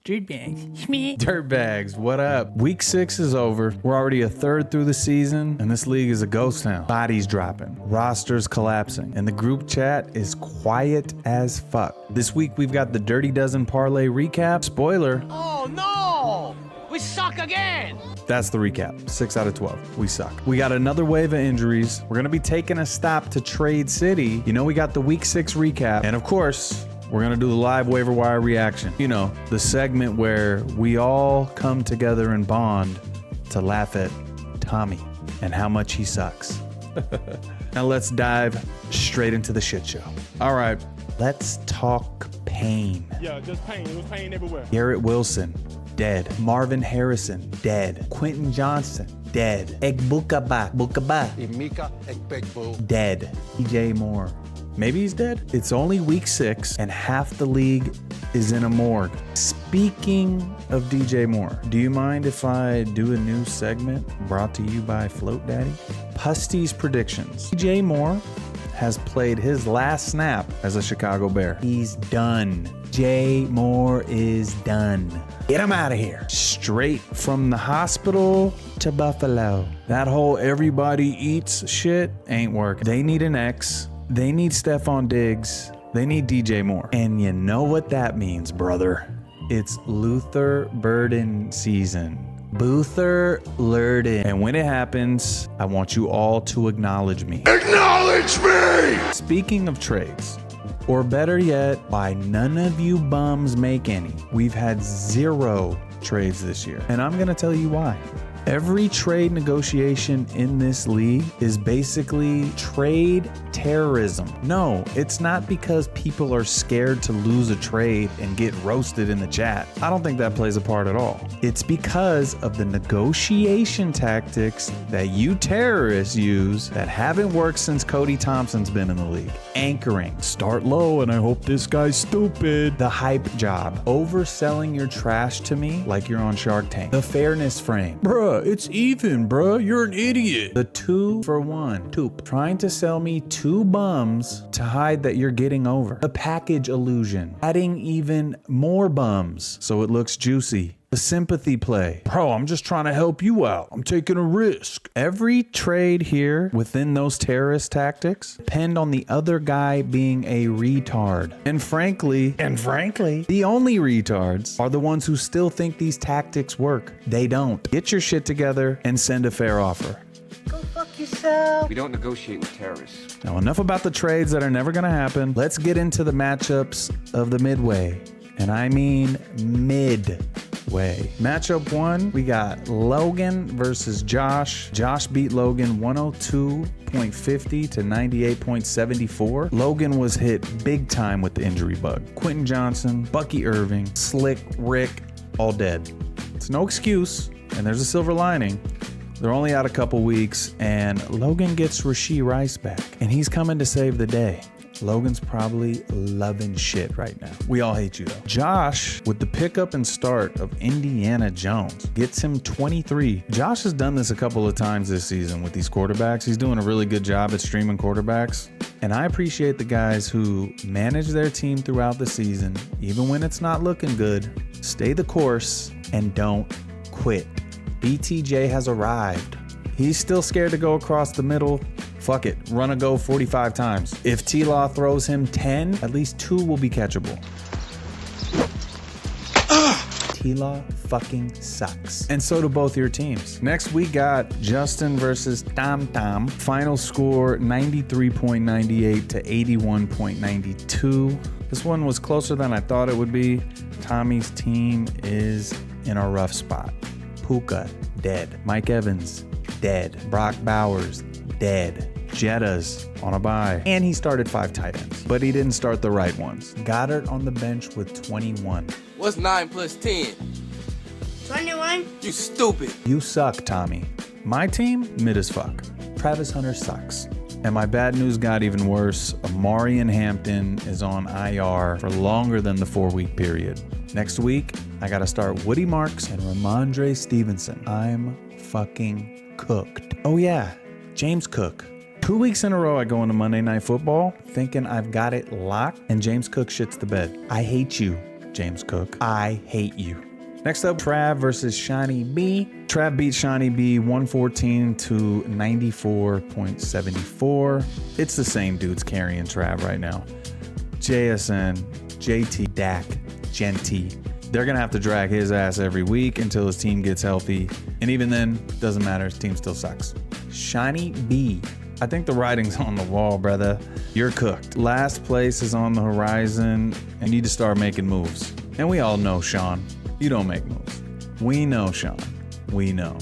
Dirtbags. Dirtbags, what up? Week 6 is over. We're already a third through the season, and this league is a ghost town. Bodies dropping, rosters collapsing, and the group chat is quiet as fuck. This week we've got the Dirty Dozen Parlay recap. Spoiler. Oh no! We suck again! That's the recap. 6 out of 12. We suck. We got another wave of injuries. We're going to be taking a stop to Trade City. You know, we got the Week 6 recap. And of course, we're going to do the live waiver wire reaction. You know, the segment where we all come together and bond to laugh at Tommy and how much he sucks. Now let's dive straight into the shit show. All right, let's talk pain. Yeah, just pain. It was pain everywhere. Garrett Wilson, dead. Marvin Harrison, dead. Quentin Johnson, dead. Egbuka, dead. DJ Moore. Maybe he's dead. It's only week 6 and half the league is in a morgue. Speaking of DJ Moore, do you mind if I do a new segment brought to you by Float Daddy? Pusty's Predictions. DJ Moore has played his last snap as a Chicago Bear. He's done. J. Moore is done. Get him out of here. Straight from the hospital to Buffalo. That whole everybody eats shit ain't working. They need an X. They need Stephon Diggs. They need DJ Moore. And you know what that means, brother. It's Luther Burden season. Luther Lurden. And when it happens, I want you all to acknowledge me. Acknowledge me! Speaking of trades, or better yet, why none of you bums make any. We've had 0 trades this year. And I'm gonna tell you why. Every trade negotiation in this league is basically trade terrorism. No, it's not because people are scared to lose a trade and get roasted in the chat. I don't think that plays a part at all. It's because of the negotiation tactics that you terrorists use that haven't worked since Cody Thompson's been in the league. Anchoring, start low and I hope this guy's stupid. The hype job, overselling your trash to me like you're on Shark Tank. The fairness frame. Bruh, it's even, bruh. You're an idiot. The 2 for 1. Toop. Trying to sell me 2 bums to hide that you're getting over. The package illusion. Adding even more bums so it looks juicy. The sympathy play. Bro, I'm just trying to help you out. I'm taking a risk. Every trade here within those terrorist tactics depend on the other guy being a retard. And frankly, the only retards are the ones who still think these tactics work. They don't. Get your shit together and send a fair offer. Go fuck yourself. We don't negotiate with terrorists. Now, enough about the trades that are never going to happen. Let's get into the matchups of the midway. And I mean midway. Matchup 1, we got Logan versus Josh. Josh beat Logan 102.50 to 98.74. Logan was hit big time with the injury bug. Quentin Johnson, Bucky Irving, Slick Rick, all dead. It's no excuse, and there's a silver lining. They're only out a couple weeks, and Logan gets Rashee Rice back, and he's coming to save the day. Logan's probably loving shit right now. We all hate you though. Josh, with the pickup and start of Indiana Jones, gets him 23. Josh has done this a couple of times this season with these quarterbacks. He's doing a really good job at streaming quarterbacks. And I appreciate the guys who manage their team throughout the season, even when it's not looking good, stay the course, and don't quit. BTJ has arrived. He's still scared to go across the middle. Fuck it, run a go 45 times. If T-Law throws him 10, at least 2 will be catchable. T-Law fucking sucks. And so do both your teams. Next we got Justin versus Tom Tom. Final score 93.98 to 81.92. This one was closer than I thought it would be. Tommy's team is in a rough spot. Puka, dead. Mike Evans, dead. Brock Bowers, dead. Jetta's on a bye. And he started 5 tight ends, but he didn't start the right ones. Goddard on the bench with 21. What's 9 plus 10? 21. You stupid. You suck, Tommy. My team, mid as fuck. Travis Hunter sucks. And my bad news got even worse. Amari and Hampton is on IR for longer than the 4-week period. Next week, I gotta start Woody Marks and Ramondre Stevenson. I'm fucking cooked. Oh yeah, James Cook. 2 weeks in a row I go into Monday Night Football thinking I've got it locked, and James Cook shits the bed. I hate you, James Cook. I hate you. Next up, Trav versus Shiny B. Trav beat Shiny B 114 to 94.74. It's the same dudes carrying Trav right now. JSN, JT, Dak, Genty. They're going to have to drag his ass every week until his team gets healthy. And even then, doesn't matter. His team still sucks. Shiny B. I think the writing's on the wall, brother. You're cooked. Last place is on the horizon. You need to start making moves. And we all know, Sean, you don't make moves. We know, Sean. We know.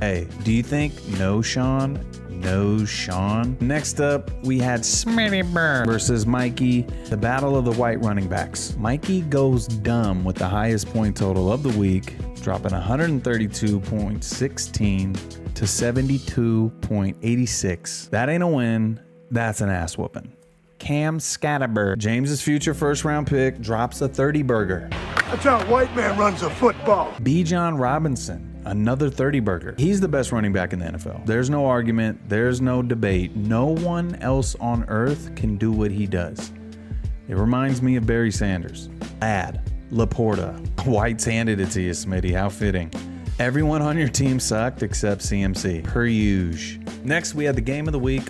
Hey, do you think no Sean knows Sean? Next up, we had Smitty Burr versus Mikey, the battle of the white running backs. Mikey goes dumb with the highest point total of the week, dropping 132.16 to 72.86. That ain't a win. That's an ass whooping. Cam Scatterberg, James's future first round pick, drops a 30 burger. That's how a white man runs a football. B. John Robinson, another 30 burger. He's the best running back in the NFL. There's no argument. There's no debate. No one else on earth can do what he does. It reminds me of Barry Sanders. Add Laporta. White's handed it to you, Smitty. How fitting. Everyone on your team sucked except CMC. Per usual. Next, we had the game of the week.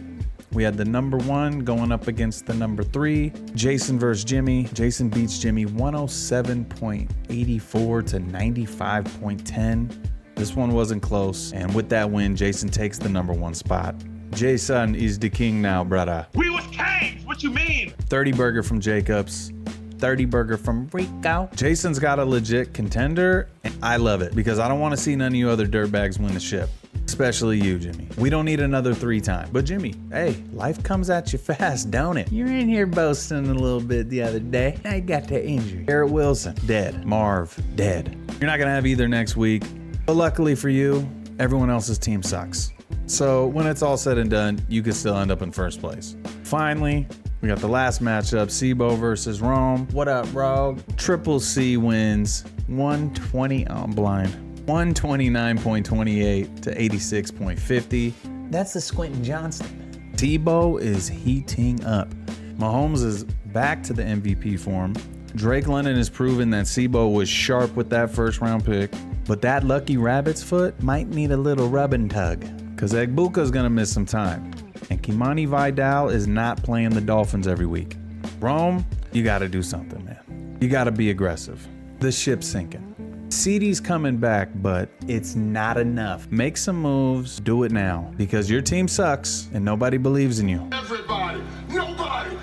We had the number 1 going up against the number 3. Jason versus Jimmy. Jason beats Jimmy 107.84 to 95.10. This one wasn't close. And with that win, Jason takes the number 1 spot. Jason is the king now, brother. We was kings. What you mean? 30 burger from Jacobs. 30 burger from Rico. Jason's got a legit contender. And I love it because I don't want to see none of you other dirtbags win the ship. Especially you, Jimmy. We don't need another 3-time. But Jimmy, hey, life comes at you fast, don't it? You're in here boasting a little bit the other day. I got that injury. Garrett Wilson, dead. Marv, dead. You're not going to have either next week. But luckily for you, everyone else's team sucks. So when it's all said and done, you could still end up in first place. Finally, we got the last matchup, Sibo versus Rome. What up, bro? Triple C wins 120. Oh, I'm blind. 129.28 to 86.50. That's the Squintin' Johnston. Tebow is heating up. Mahomes is back to the MVP form. Drake London has proven that Tebow was sharp with that first round pick, but that lucky rabbit's foot might need a little rub and tug because Egbuka is going to miss some time. And Kimani Vidal is not playing the Dolphins every week. Rome, you got to do something, man. You got to be aggressive. The ship's sinking. CD's coming back, but it's not enough. Make some moves, do it now, because your team sucks and nobody believes in you. Everybody, nobody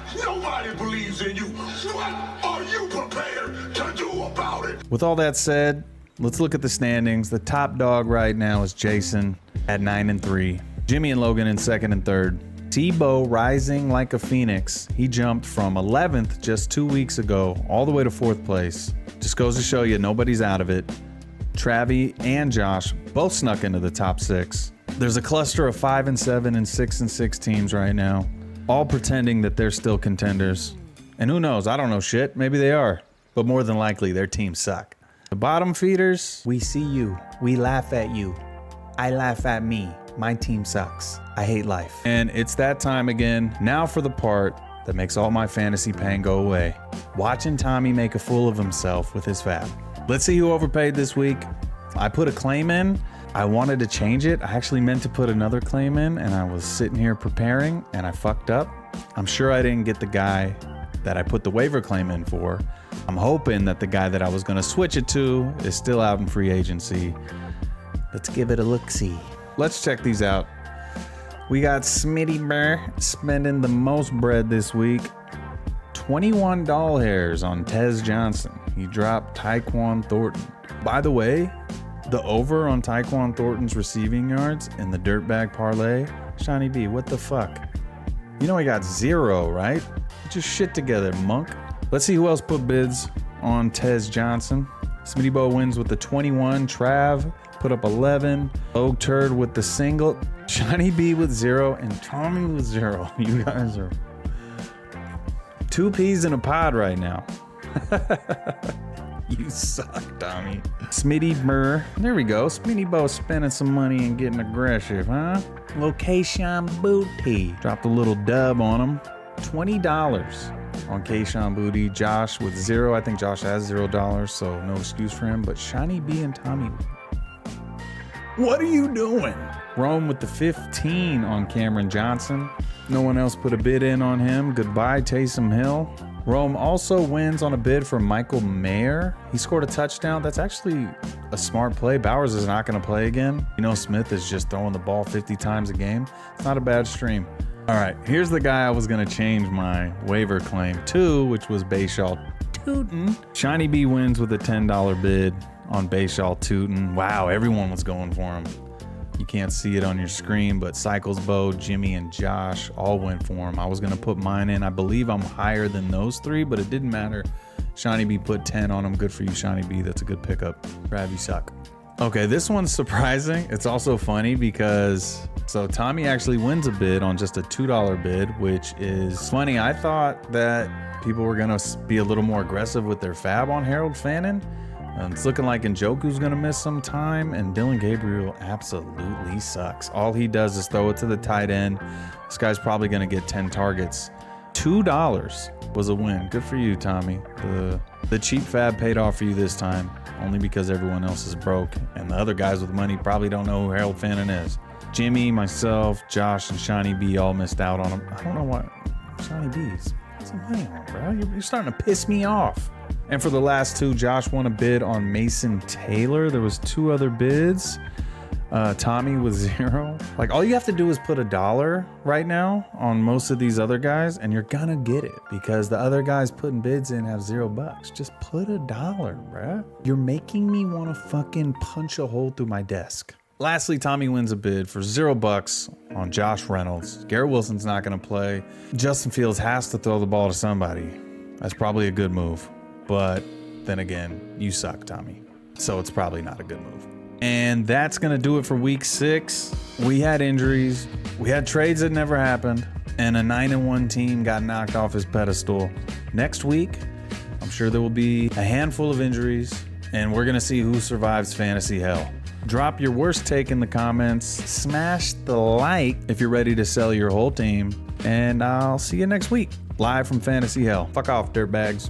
believes in you. What are you prepared to do about it? With all that said, let's look at the standings. The top dog right now is Jason at 9-3. Jimmy and Logan in 2nd and 3rd. Tebow rising like a phoenix. He jumped from 11th just 2 weeks ago all the way to 4th place. Just goes to show you nobody's out of it. Travi and Josh both snuck into the top 6. There's a cluster of 5 and 7 and 6 and 6 teams right now, all pretending that they're still contenders. And who knows? I don't know shit. Maybe they are, but more than likely their teams suck. The bottom feeders, we see you. We laugh at you. I laugh at me. My team sucks. I hate life. And it's that time again. Now for the part that makes all my fantasy pain go away. Watching Tommy make a fool of himself with his FAAB. Let's see who overpaid this week. I put a claim in. I wanted to change it. I actually meant to put another claim in, and I was sitting here preparing, and I fucked up. I'm sure I didn't get the guy that I put the waiver claim in for. I'm hoping that the guy that I was going to switch it to is still out in free agency. Let's give it a look-see. Let's check these out. We got Smitty Burr spending the most bread this week. 21 doll hairs on Tez Johnson. He dropped Tyquan Thornton. By the way, the over on Tyquan Thornton's receiving yards in the Dirtbag Parlay, Shiny B, what the fuck? You know he got 0, right? Get your shit together, monk. Let's see who else put bids on Tez Johnson. Smitty Bo wins with the 21. Trav put up 11. Oak Turd with the single. Shiny B with 0 and Tommy with 0. You guys are 2 peas in a pod right now. You suck, Tommy. Smitty Burr. There we go. Smitty Bo spending some money and getting aggressive, huh? Location booty. Dropped a little dub on him. $20 on Kayshawn Booty. Josh with 0. I think Josh has $0, so no excuse for him. But Shiny B and Tommy, what are you doing? Rome with the 15 on Cameron Johnson. No one else put a bid in on him. Goodbye, Taysom Hill. Rome also wins on a bid for Michael Mayer. He scored a touchdown. That's actually a smart play. Bowers is not going to play again. You know, Smith is just throwing the ball 50 times a game. It's not a bad stream. All right, here's the guy I was going to change my waiver claim to, which was Bayshaw Tootin. Shiny B wins with a $10 bid on Bayshaw Tootin. Wow, everyone was going for him. You can't see it on your screen, but Cycles Bo, Jimmy, and Josh all went for him. I was going to put mine in. I believe I'm higher than those three, but it didn't matter. Shiny B put 10 on him. Good for you, Shiny B. That's a good pickup. Trav, you suck. Okay, this one's surprising. It's also funny because, so Tommy actually wins a bid on just a $2 bid, which is funny. I thought that people were going to be a little more aggressive with their FAAB on Harold Fannin. It's looking like Njoku's going to miss some time, and Dylan Gabriel absolutely sucks. All he does is throw it to the tight end. This guy's probably going to get 10 targets. $2 was a win. Good for you, Tommy. The cheap FAAB paid off for you this time, only because everyone else is broke, and the other guys with money probably don't know who Harold Fannin is. Jimmy, myself, Josh, and Shiny B all missed out on him. I don't know what. Shiny B's. What's the money on, bro? You're starting to piss me off. And for the last two, Josh won a bid on Mason Taylor. There was 2 other bids. Tommy with 0. Like, all you have to do is put $1 right now on most of these other guys, and you're gonna get it because the other guys putting bids in have $0. Just put $1, bruh. You're making me want to fucking punch a hole through my desk. Lastly, Tommy wins a bid for $0 on Josh Reynolds. Garrett Wilson's not gonna play. Justin Fields has to throw the ball to somebody. That's probably a good move. But then again, you suck, Tommy. So it's probably not a good move. And that's going to do it for week 6. We had injuries. We had trades that never happened. And a 9-1 team got knocked off his pedestal. Next week, I'm sure there will be a handful of injuries. And we're going to see who survives fantasy hell. Drop your worst take in the comments. Smash the like if you're ready to sell your whole team. And I'll see you next week. Live from Fantasy Hell. Fuck off, dirtbags.